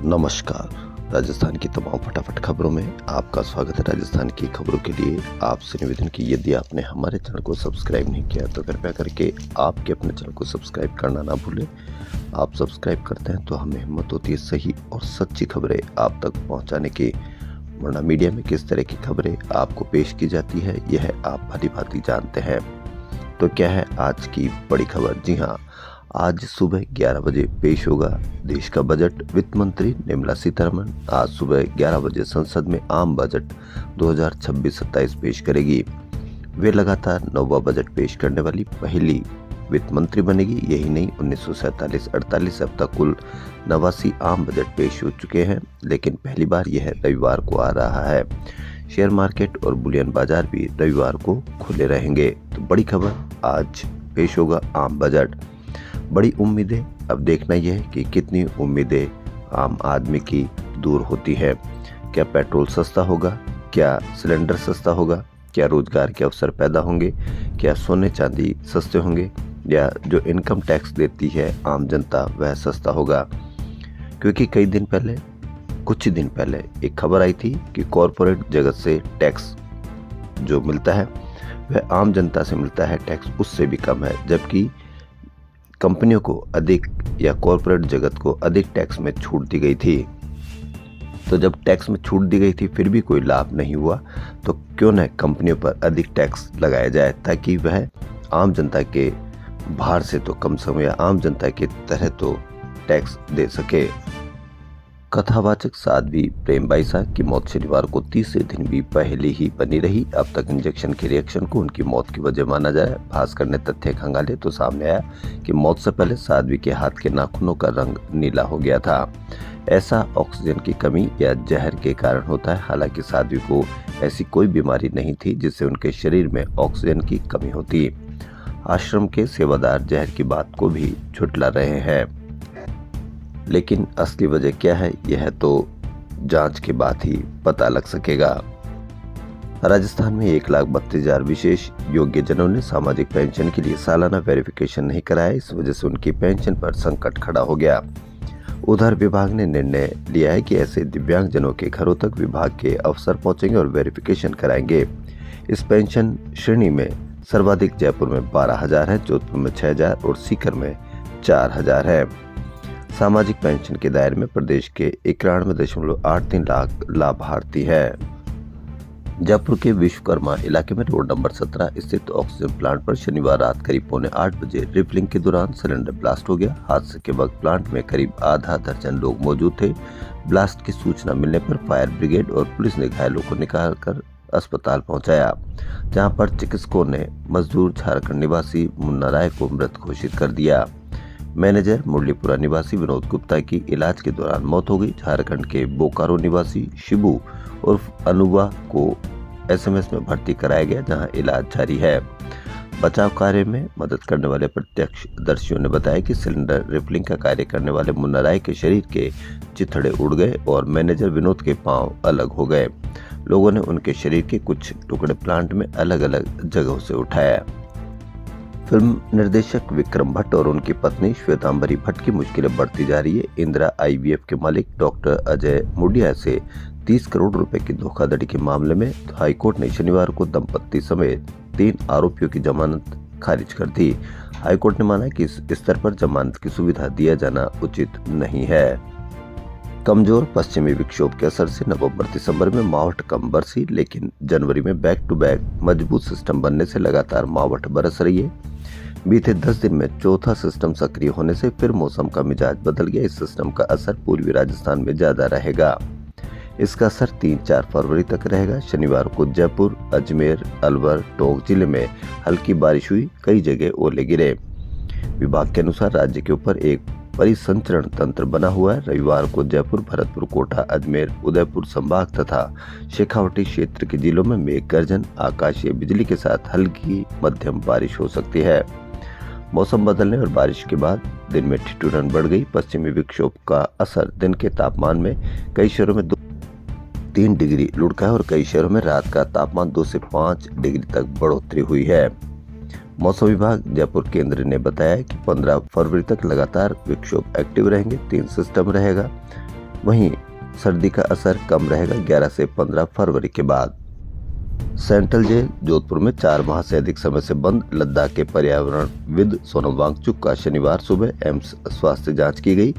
नमस्कार। राजस्थान की तमाम फटाफट खबरों में आपका स्वागत है। राजस्थान की खबरों के लिए आपसे निवेदन की यदि आपने हमारे चैनल को सब्सक्राइब नहीं किया तो कृपया करके आपके अपने चैनल को सब्सक्राइब करना ना भूलें। आप सब्सक्राइब करते हैं तो हमें हिम्मत होती है सही और सच्ची खबरें आप तक पहुंचाने की। वरना मीडिया में किस तरह की खबरें आपको पेश की जाती है यह आप भली भांति जानते हैं। तो क्या है आज की बड़ी खबर? जी हाँ, आज सुबह 11 बजे पेश होगा देश का बजट। वित्त मंत्री निर्मला सीतारमण आज सुबह 11 बजे संसद में आम बजट 2026-27 पेश करेगी। वे लगातार 9वां बजट पेश करने वाली पहली वित्त मंत्री बनेगी। यही नहीं, 1947-48 अब तक कुल 89 आम बजट पेश हो चुके हैं, लेकिन पहली बार यह रविवार को आ रहा है। शेयर मार्केट और बुलियन बाजार भी रविवार को खुले रहेंगे। तो बड़ी खबर, आज पेश होगा आम बजट। बड़ी उम्मीदें, अब देखना यह है कि कितनी उम्मीदें आम आदमी की दूर होती है। क्या पेट्रोल सस्ता होगा? क्या सिलेंडर सस्ता होगा? क्या रोजगार के अवसर पैदा होंगे? क्या सोने चांदी सस्ते होंगे? या जो इनकम टैक्स देती है आम जनता वह सस्ता होगा? क्योंकि कुछ ही दिन पहले एक खबर आई थी कि कॉरपोरेट जगत से टैक्स जो मिलता है वह आम जनता से मिलता है टैक्स उससे भी कम है, जबकि कंपनियों को अधिक या कॉरपोरेट जगत को अधिक टैक्स में छूट दी गई थी। तो जब टैक्स में छूट दी गई थी फिर भी कोई लाभ नहीं हुआ, तो क्यों न कंपनियों पर अधिक टैक्स लगाया जाए ताकि वह आम जनता के भार से तो कम से कम या आम जनता की तरह तो टैक्स दे सके। कथावाचक साध्वी प्रेमबाई शाह की मौत शनिवार को तीसरे दिन भी पहले ही बनी रही। अब तक इंजेक्शन के रिएक्शन को उनकी मौत की वजह माना जाए। भास्कर ने तथ्य खंगाले तो सामने आया कि मौत से पहले साध्वी के हाथ के नाखूनों का रंग नीला हो गया था। ऐसा ऑक्सीजन की कमी या जहर के कारण होता है। हालांकि साध्वी को ऐसी कोई बीमारी नहीं थी जिससे उनके शरीर में ऑक्सीजन की कमी होती। आश्रम के सेवादार जहर की बात को भी झुठला रहे हैं, लेकिन असली वजह क्या है यह तो जांच के बाद ही पता लग सकेगा। राजस्थान में 1,32,000 विशेष योग्यजनों ने सामाजिक पेंशन के लिए सालाना वेरिफिकेशन नहीं कराया। इस वजह से उनकी पेंशन पर संकट खड़ा हो गया। उधर विभाग ने निर्णय लिया है कि ऐसे दिव्यांगजनों के घरों तक विभाग के अफसर पहुंचेंगे और वेरिफिकेशन कराएंगे। इस पेंशन श्रेणी में सर्वाधिक जयपुर में 12,000 है, जोधपुर में 6,000 और सीकर में 4,000 है। सामाजिक पेंशन के दायरे में प्रदेश के 91.83 लाख लाभार्थी है। जयपुर के विश्वकर्मा इलाके में रोड नंबर 17 स्थित ऑक्सीजन प्लांट पर शनिवार रात करीब 8:15 बजे रिफिलिंग के दौरान सिलेंडर ब्लास्ट हो गया। हादसे के वक्त प्लांट में करीब आधा दर्जन लोग मौजूद थे। ब्लास्ट की सूचना मिलने पर फायर ब्रिगेड और पुलिस ने घायलों को निकालकर अस्पताल पहुंचाया, जहां पर चिकित्सकों ने मजदूर झारखंड निवासी मुन्ना राय को मृत घोषित कर दिया। मैनेजर मुरलीपुरा निवासी विनोद गुप्ता की इलाज के दौरान मौत हो गई। झारखंड के बोकारो निवासी शिबू उर्फ अनुवा को एसएमएस में भर्ती कराया गया, जहां इलाज जारी है। बचाव कार्य में मदद करने वाले प्रत्यक्षदर्शियों ने बताया कि सिलेंडर रिफिलिंग का कार्य करने वाले मुन्ना राय के शरीर के चिथड़े उड़ गए और मैनेजर विनोद के पांव अलग हो गए। लोगों ने उनके शरीर के कुछ टुकड़े प्लांट में अलग अलग जगहों से उठाया। फिल्म निर्देशक विक्रम भट्ट और उनकी पत्नी श्वेतांबरी भट्ट की मुश्किलें बढ़ती जा रही है। इंदिरा आईवीएफ के मालिक डॉक्टर अजय मुडिया से 30 करोड़ रुपए की धोखाधड़ी के मामले में हाईकोर्ट ने शनिवार को दंपत्ति समेत 3 आरोपियों की जमानत खारिज कर दी। हाईकोर्ट ने माना कि इस स्तर पर जमानत की सुविधा दिया जाना उचित नहीं है। कमजोर पश्चिमी विक्षोभ के असर से नवंबर-दिसंबर में मावठ कम बरसी, लेकिन जनवरी में बैक टू बैक मजबूत सिस्टम बनने से लगातार मावठ बरस रही है। बीते 10 दिन में चौथा सिस्टम सक्रिय होने से फिर मौसम का मिजाज बदल गया। इस सिस्टम का असर पूर्वी राजस्थान में ज्यादा रहेगा। इसका असर 3-4 फरवरी तक रहेगा। शनिवार को जयपुर, अजमेर, अलवर, टोंक जिले में हल्की बारिश हुई, कई जगह ओले गिरे। विभाग के अनुसार राज्य के ऊपर एक परिसंचरण तंत्र बना हुआ है। रविवार को जयपुर, भरतपुर, कोटा, अजमेर, उदयपुर संभाग तथा शेखावटी क्षेत्र के जिलों में मेघ गर्जन, आकाशीय बिजली के साथ हल्की मध्यम बारिश हो सकती है। मौसम बदलने और बारिश के बाद दिन में ठिठुरन बढ़ गई। पश्चिमी विक्षोभ का असर दिन के तापमान में कई शहरों में 2-3 डिग्री लुढ़का है और कई शहरों में रात का तापमान 2 से 5 डिग्री तक बढ़ोतरी हुई है। मौसम विभाग जयपुर केंद्र ने बताया कि 15 फरवरी तक लगातार विक्षोभ एक्टिव रहेंगे। 3 सिस्टम रहेगा। वहीं सर्दी का असर कम रहेगा 11 से 15 फरवरी के बाद। सेंट्रल जेल जोधपुर में 4 माह से अधिक समय से बंद लद्दाख के पर्यावरणविद सोनम वांगचुक का शनिवार सुबह एम्स स्वास्थ्य जांच की गई।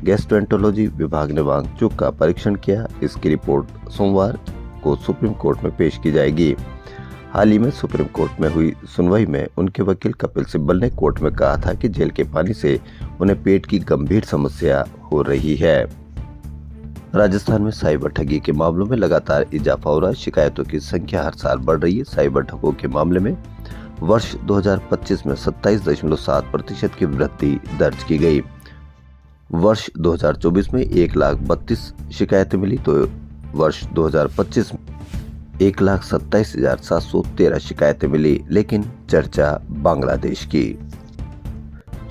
गैस्ट्रोएंटरोलॉजी विभाग ने वांगचुक का परीक्षण किया। इसकी रिपोर्ट सोमवार को सुप्रीम कोर्ट में पेश की जाएगी। हाल ही में सुप्रीम कोर्ट में हुई सुनवाई में उनके वकील कपिल सिब्बल ने कोर्ट में कहा था कि जेल के पानी से उन्हें पेट की गंभीर समस्या हो रही है। राजस्थान में साइबर ठगी के मामलों में लगातार इजाफा हो रहा है। शिकायतों की संख्या हर साल बढ़ रही है। साइबर ठगों के मामले में वर्ष 2025 में 27.7% की वृद्धि दर्ज की गई। वर्ष 2024 में 1,32,000 शिकायतें मिली तो वर्ष 2025 में 1,27,713 शिकायतें मिली। लेकिन चर्चा बांग्लादेश की।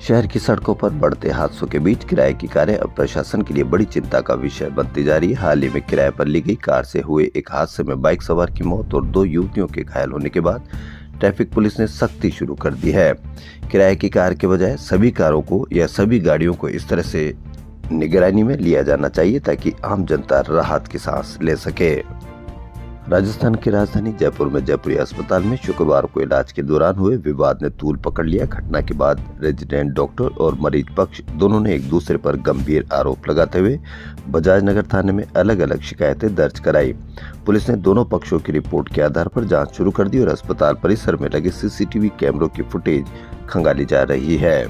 शहर की सड़कों पर बढ़ते हादसों के बीच किराए की कारें अब प्रशासन के लिए बड़ी चिंता का विषय बनती जा रही है। हाल ही में किराए पर ली गई कार से हुए एक हादसे में बाइक सवार की मौत और 2 युवतियों के घायल होने के बाद ट्रैफिक पुलिस ने सख्ती शुरू कर दी है। किराए की कार के बजाय सभी कारों को या सभी गाड़ियों को इस तरह से निगरानी में लिया जाना चाहिए ताकि आम जनता राहत की सांस ले सके। राजस्थान की राजधानी जयपुर में जयपुरी अस्पताल में शुक्रवार को इलाज के दौरान हुए विवाद ने तूल पकड़ लिया। घटना के बाद रेजिडेंट डॉक्टर और मरीज पक्ष दोनों ने एक दूसरे पर गंभीर आरोप लगाते हुए बजाज नगर थाने में अलग अलग शिकायतें दर्ज कराई। पुलिस ने दोनों पक्षों की रिपोर्ट के आधार पर जांच शुरू कर दी और अस्पताल परिसर में लगे सीसीटीवी कैमरों की फुटेज खंगाली जा रही है।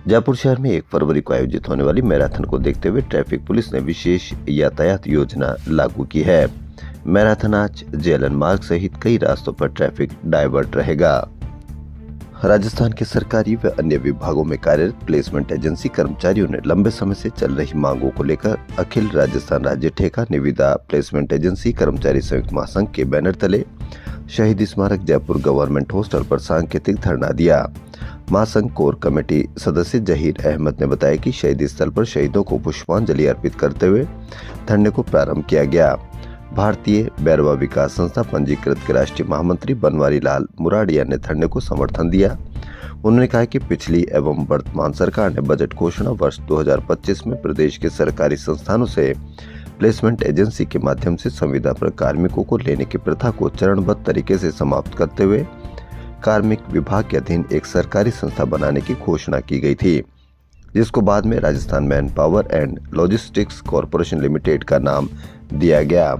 जयपुर शहर में 1 फरवरी को आयोजित होने वाली मैराथन को देखते हुए ट्रैफिक पुलिस ने विशेष यातायात योजना लागू की है। मैराथन आज जेएलएन मार्ग सहित कई रास्तों पर ट्रैफिक डाइवर्ट रहेगा। राजस्थान के सरकारी व अन्य विभागों में कार्यरत प्लेसमेंट एजेंसी कर्मचारियों ने लंबे समय से चल रही मांगों को लेकर अखिल राजस्थान राज्य ठेका निविदा प्लेसमेंट एजेंसी कर्मचारी संयुक्त महासंघ के बैनर तले शहीद स्मारक जयपुर गवर्नमेंट हॉस्टल पर सांकेतिक धरना दिया। महासंघ कोर कमेटी सदस्य जहीर अहमद ने बताया कि शहीद स्थल पर शहीदों को पुष्पांजलि अर्पित करते हुए धरने को प्रारंभ किया गया। भारतीय बैरवा विकास संस्था पंजीकृत के राष्ट्रीय महामंत्री बनवारी लाल मुराडिया ने धरने को समर्थन दिया। उन्होंने कहा कि पिछली एवं वर्तमान सरकार ने बजट घोषणा वर्ष 2025 में प्रदेश के सरकारी संस्थानों से प्लेसमेंट एजेंसी के माध्यम से संविदा पर कार्मिकों को लेने की प्रथा को चरणबद्ध तरीके से समाप्त करते हुए कार्मिक विभाग के अधीन एक सरकारी संस्था बनाने की घोषणा की गई थी, जिसको बाद में Rajasthan man power and logistics corporation limited का नाम दिया गया।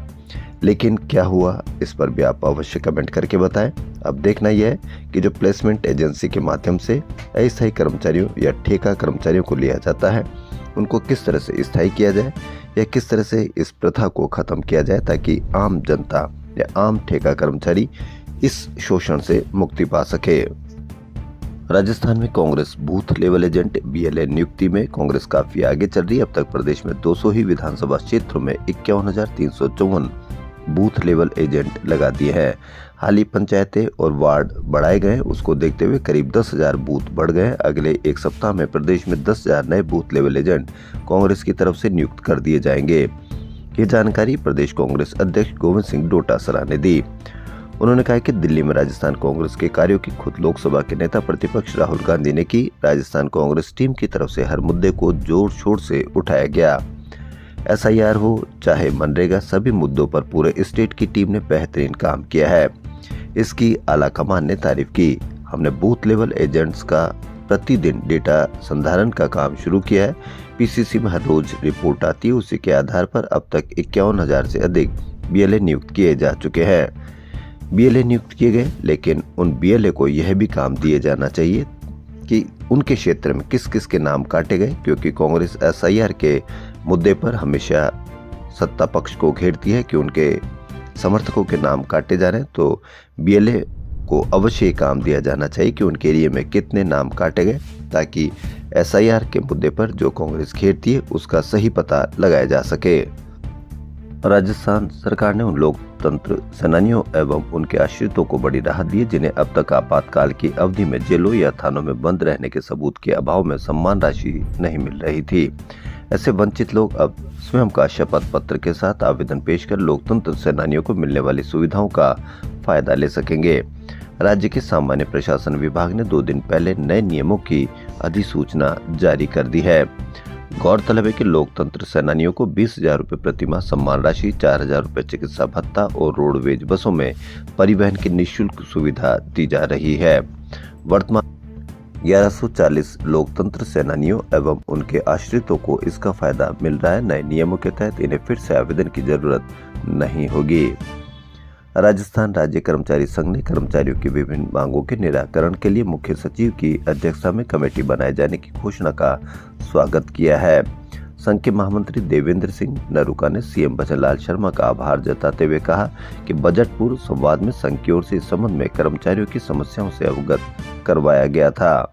लेकिन क्या हुआ, इस पर भी आप अवश्य कमेंट करके बताएं। अब देखना यह है कि जो प्लेसमेंट एजेंसी के माध्यम से अस्थायी कर्मचारियों या ठेका कर्मचारियों को लिया जाता है, उनको किस तरह से स्थायी किया जाए या किस तरह से इस प्रथा को खत्म किया जाए ताकि आम जनता या आम ठेका कर्मचारी इस शोषण से मुक्ति पा सके। राजस्थान में Congress booth level agent BLA नियुक्ति में कांग्रेस काफी आगे चल रही है। अब तक प्रदेश में 200 ही विधानसभा क्षेत्रों में 51,354 बूथ लेवल एजेंट लगा दिए हैं। हाल ही पंचायतें और वार्ड बढ़ाए गए, उसको देखते हुए करीब 10,000 बूथ बढ़ गए। अगले एक सप्ताह में प्रदेश में 10,000 नए बूथ लेवल एजेंट कांग्रेस की तरफ से नियुक्त कर दिए जाएंगे। ये जानकारी प्रदेश कांग्रेस अध्यक्ष गोविंद सिंह डोटासरा ने दी। उन्होंने कहा कि दिल्ली में राजस्थान कांग्रेस के कार्यों की खुद लोकसभा के नेता प्रतिपक्ष राहुल गांधी ने की। राजस्थान कांग्रेस टीम की तरफ से हर मुद्दे को जोर शोर से उठाया गया। एसआईआर हो चाहे मनरेगा, सभी मुद्दों पर पूरे स्टेट की टीम ने बेहतरीन काम किया है। इसकी आला कमान ने तारीफ की। हमने बूथ लेवल एजेंट्स का प्रतिदिन डेटा संधारण का काम शुरू किया है। पीसीसी में हर रोज रिपोर्ट आती है, उसी के आधार पर अब तक 51,000 से अधिक बीएलए नियुक्त किए जा चुके हैं। बीएलए नियुक्त किए गए, लेकिन उन बीएलए को यह भी काम दिए जाना चाहिए कि उनके क्षेत्र में किस किस के नाम काटे गए, क्योंकि कांग्रेस एसआईआर के मुद्दे पर हमेशा सत्ता पक्ष को घेरती है कि उनके समर्थकों के नाम काटे जा रहे हैं। तो बीएलए को अवश्य काम दिया जाना चाहिए कि उनके एरिया में कितने नाम काटे गए, ताकि एसआईआर के मुद्दे पर जो कांग्रेस घेरती है उसका सही पता लगाया जा सके। राजस्थान सरकार ने उन लोकतंत्र सेनानियों एवं उनके आश्रितों को बड़ी राहत दी है जिन्हें अब तक आपातकाल की अवधि में जेलों या थानों में बंद रहने के सबूत के अभाव में सम्मान राशि नहीं मिल रही थी। ऐसे वंचित लोग अब स्वयं का शपथ पत्र के साथ आवेदन पेश कर लोकतंत्र सेनानियों को मिलने वाली सुविधाओं का फायदा ले सकेंगे। राज्य के सामान्य प्रशासन विभाग ने 2 दिन पहले नए नियमों की अधिसूचना जारी कर दी है। गौरतलब है कि लोकतंत्र सेनानियों को 20,000 रुपये प्रतिमाह सम्मान राशि, 4,000 रुपये चिकित्सा भत्ता और रोडवेज बसों में परिवहन की निःशुल्क सुविधा दी जा रही है। वर्तमान 1140 लोकतंत्र सेनानियों एवं उनके आश्रितों को इसका फायदा मिल रहा है। नए नियमों के तहत इन्हें फिर से आवेदन की जरूरत नहीं होगी। राजस्थान राज्य कर्मचारी संघ ने कर्मचारियों की विभिन्न मांगों के निराकरण के लिए मुख्य सचिव की अध्यक्षता में कमेटी बनाए जाने की घोषणा का स्वागत किया है। संघ के महामंत्री देवेंद्र सिंह नरूका ने सीएम भजनलाल शर्मा का आभार जताते हुए कहा कि बजट पूर्व संवाद में संघ की ओर से इस संबंध में कर्मचारियों की समस्याओं से अवगत करवाया गया था।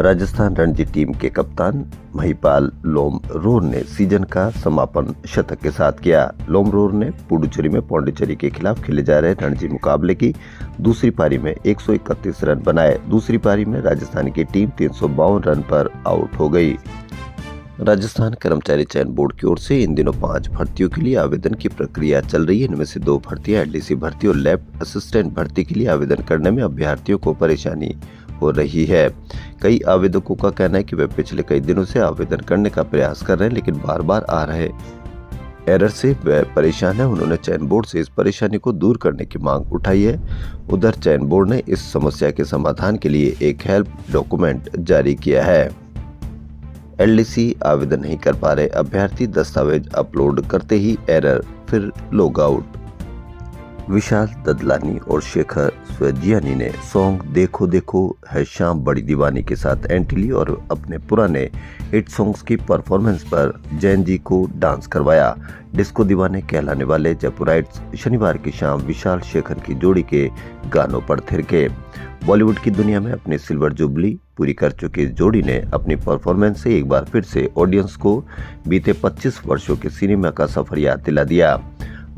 राजस्थान रणजी टीम के कप्तान महिपाल लोमरोर ने सीजन का समापन शतक के साथ किया। लोमरोर ने पुडुचेरी में पौंडीचेरी के खिलाफ खेले जा रहे रणजी मुकाबले की दूसरी पारी में 131 रन बनाए। दूसरी पारी में राजस्थान की टीम 352 रन पर आउट हो गई। राजस्थान कर्मचारी चयन बोर्ड की ओर से इन दिनों 5 भर्तियों के लिए आवेदन की प्रक्रिया चल रही है। इनमें से 2 भर्तियां एलडीसी भर्ती और लैब असिस्टेंट भर्ती के लिए आवेदन करने में अभ्यर्थियों को परेशानी हो रही है। कई आवेदकों का कहना है कि वे पिछले कई दिनों से आवेदन करने का प्रयास कर रहे हैं, लेकिन बार बार आ रहे एरर से वे परेशान है। उन्होंने चयन बोर्ड से इस परेशानी को दूर करने की मांग उठाई है। उधर चयन बोर्ड ने इस समस्या के समाधान के लिए एक हेल्प डॉक्यूमेंट जारी किया है। एलडीसी आवेदन नहीं कर पा रहे अभ्यर्थी दस्तावेज अपलोड करते ही एरर, फिर लॉग आउट। विशाल ददलानी और शेखर स्वजियानी ने सॉन्ग देखो देखो है शाम बड़ी दीवानी के साथ एंट्री ली और अपने पुराने हिट सॉन्ग्स की परफॉर्मेंस पर जैन जी को डांस करवाया। डिस्को दीवाने कहलाने वाले जयपुराइट्स शनिवार की शाम विशाल शेखर की जोड़ी के गानों पर थिरके। बॉलीवुड की दुनिया में अपनी सिल्वर जुबली पूरी कर चुकी इस जोड़ी ने अपनी परफॉर्मेंस से एक बार फिर से ऑडियंस को बीते 25 वर्षों के सिनेमा का सफर याद दिला दिया।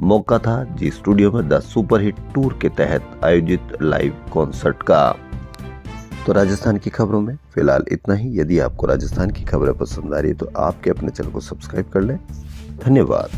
मौका था जी स्टूडियो में 10 सुपरहिट टूर के तहत आयोजित लाइव कॉन्सर्ट का। तो राजस्थान की खबरों में फिलहाल इतना ही। यदि आपको राजस्थान की खबरें पसंद आ रही है तो आपके अपने चैनल को सब्सक्राइब कर लें। धन्यवाद।